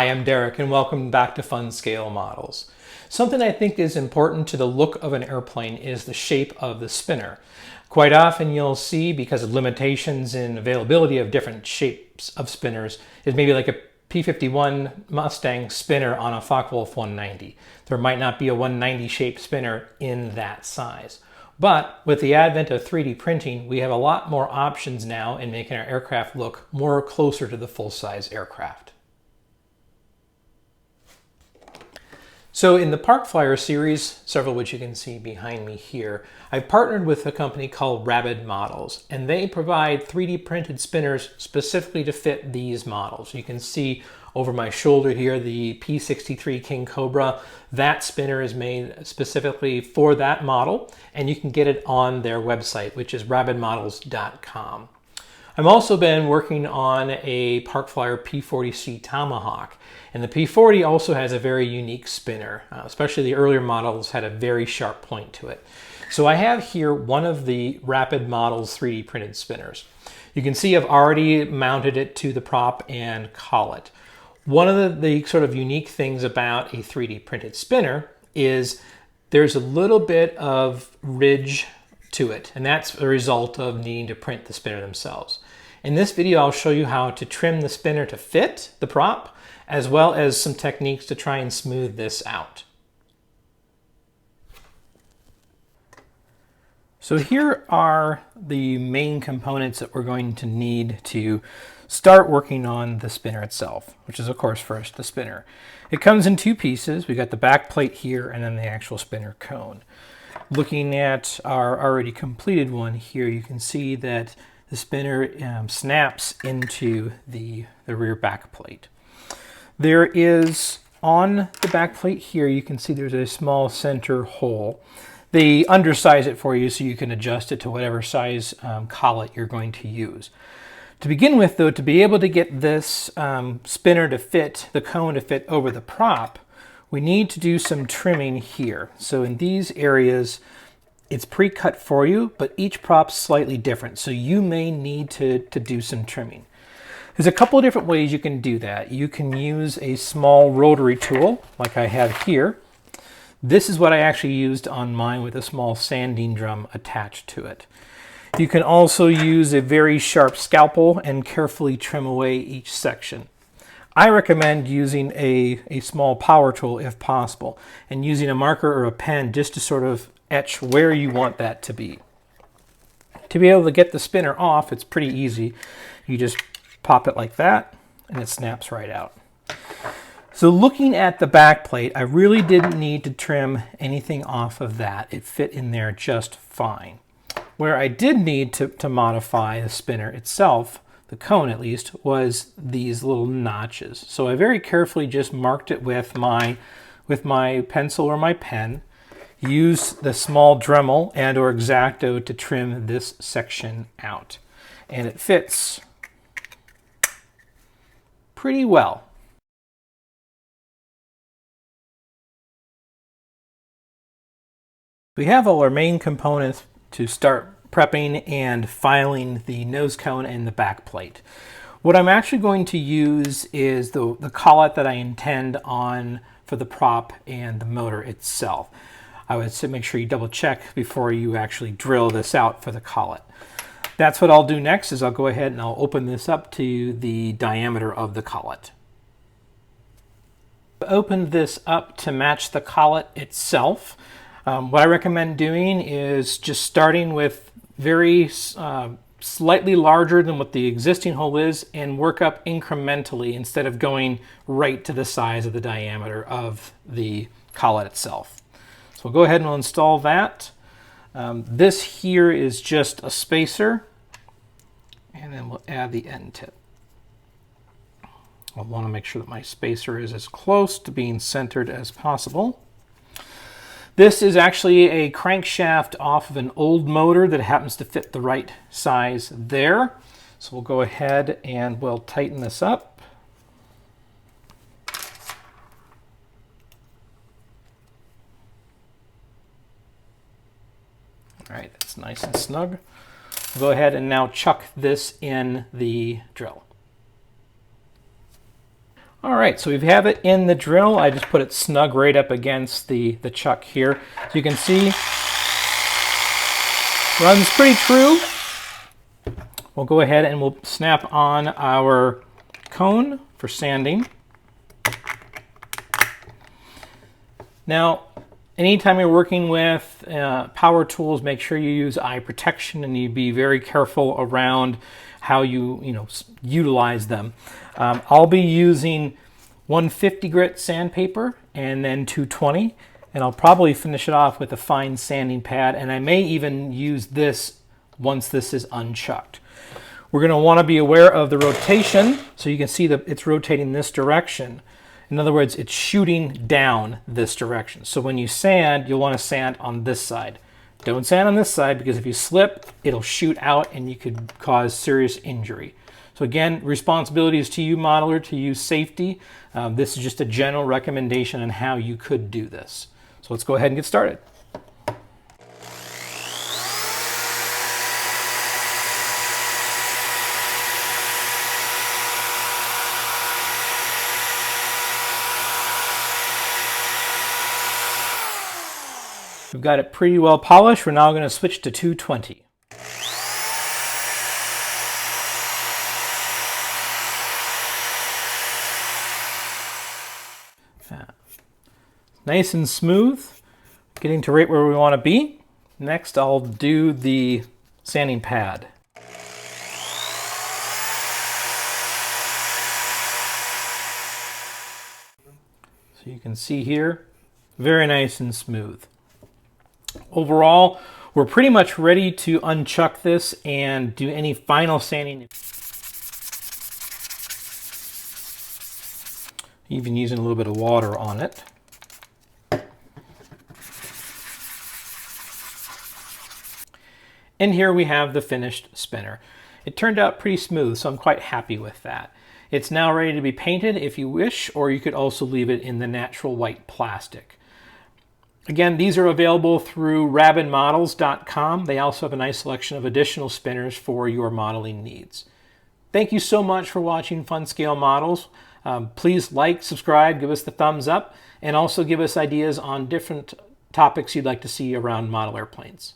Hi, I'm Derek and welcome back to Fun Scale Models. Something I think is important to the look of an airplane is the shape of the spinner. Quite often you'll see, because of limitations in availability of different shapes of spinners, is maybe like a P-51 Mustang spinner on a Focke-Wulf 190. There might not be a 190 shaped spinner in that size. But with the advent of 3D printing, we have a lot more options now in making our aircraft look more closer to the full-size aircraft. So in the Park Flyer series, several of which you can see behind me here, I've partnered with a company called Rabbit Models, and they provide 3D printed spinners specifically to fit these models. You can see over my shoulder here the P63 King Cobra. That spinner is made specifically for that model, and you can get it on their website, which is rabbitmodels.com. I've also been working on a Park Flyer P40C Tomahawk, and the P40 also has a very unique spinner, especially the earlier models had a very sharp point to it. So I have here one of the Rabbit Models 3D printed spinners. You can see I've already mounted it to the prop and collet. One of the sort of unique things about a 3D printed spinner is there's a little bit of ridge to it, and that's a result of needing to print the spinner themselves. In this video, I'll show you how to trim the spinner to fit the prop, as well as some techniques to try and smooth this out. So here are the main components that we're going to need to start working on the spinner itself, which is of course first the spinner. It comes in two pieces. We got the back plate here and then the actual spinner cone. Looking at our already completed one here, you can see that the spinner snaps into the rear back plate. There is, on the back plate here, you can see there's a small center hole. They undersize it for you so you can adjust it to whatever size collet you're going to use. To begin with though, to be able to get this spinner to fit, the cone to fit over the prop, we need to do some trimming here. So in these areas, it's pre-cut for you, but each prop's slightly different. So you may need to do some trimming. There's a couple of different ways you can do that. You can use a small rotary tool like I have here. This is what I actually used on mine with a small sanding drum attached to it. You can also use a very sharp scalpel and carefully trim away each section. I recommend using a small power tool if possible, and using a marker or a pen just to sort of etch where you want that to be. To be able to get the spinner off, it's pretty easy. You just pop it like that and it snaps right out. So looking at the back plate, I really didn't need to trim anything off of that. It fit in there just fine. Where I did need to modify the spinner itself, the cone at least, was these little notches. So I very carefully just marked it with my pencil or my pen. Use the small Dremel and or X-Acto to trim this section out. And it fits pretty well. We have all our main components to start prepping and filing the nose cone and the back plate. What I'm actually going to use is the collet that I intend on for the prop and the motor itself. I would say make sure you double check before you actually drill this out for the collet. That's what I'll do next, is I'll go ahead and I'll open this up to the diameter of the collet. Open this up to match the collet itself. What I recommend doing is just starting with very slightly larger than what the existing hole is and work up incrementally instead of going right to the size of the diameter of the collet itself. So we'll go ahead and we'll install that. This here is just a spacer, and then we'll add the end tip. I'll want to make sure that my spacer is as close to being centered as possible. This is actually a crankshaft off of an old motor that happens to fit the right size there. So we'll go ahead and we'll tighten this up. All right, that's nice and snug. We'll go ahead and now chuck this in the drill. All right, so we have it in the drill. I just put it snug right up against the chuck here. So you can see, runs pretty true. We'll go ahead and we'll snap on our cone for sanding. Now, anytime you're working with power tools, make sure you use eye protection and you be very careful around how you utilize them. I'll be using 150 grit sandpaper and then 220, and I'll probably finish it off with a fine sanding pad, and I may even use this once this is unchucked. We're going to want to be aware of the rotation, so you can see that it's rotating this direction. In other words, it's shooting down this direction. So when you sand, you'll want to sand on this side. Don't sand on this side, because if you slip, it'll shoot out and you could cause serious injury. So again, responsibility is to you, modeler, to use safety. This is just a general recommendation on how you could do this. So let's go ahead and get started. We've got it pretty well polished. We're now going to switch to 220. Nice and smooth, getting to right where we want to be. Next, I'll do the sanding pad. So you can see here, very nice and smooth. Overall, we're pretty much ready to unchuck this and do any final sanding. Even using a little bit of water on it. And here we have the finished spinner. It turned out pretty smooth, so I'm quite happy with that. It's now ready to be painted if you wish, or you could also leave it in the natural white plastic. Again, these are available through rabidmodels.com. They also have a nice selection of additional spinners for your modeling needs. Thank you so much for watching Fun Scale Models. Please like, subscribe, give us the thumbs up, and also give us ideas on different topics you'd like to see around model airplanes.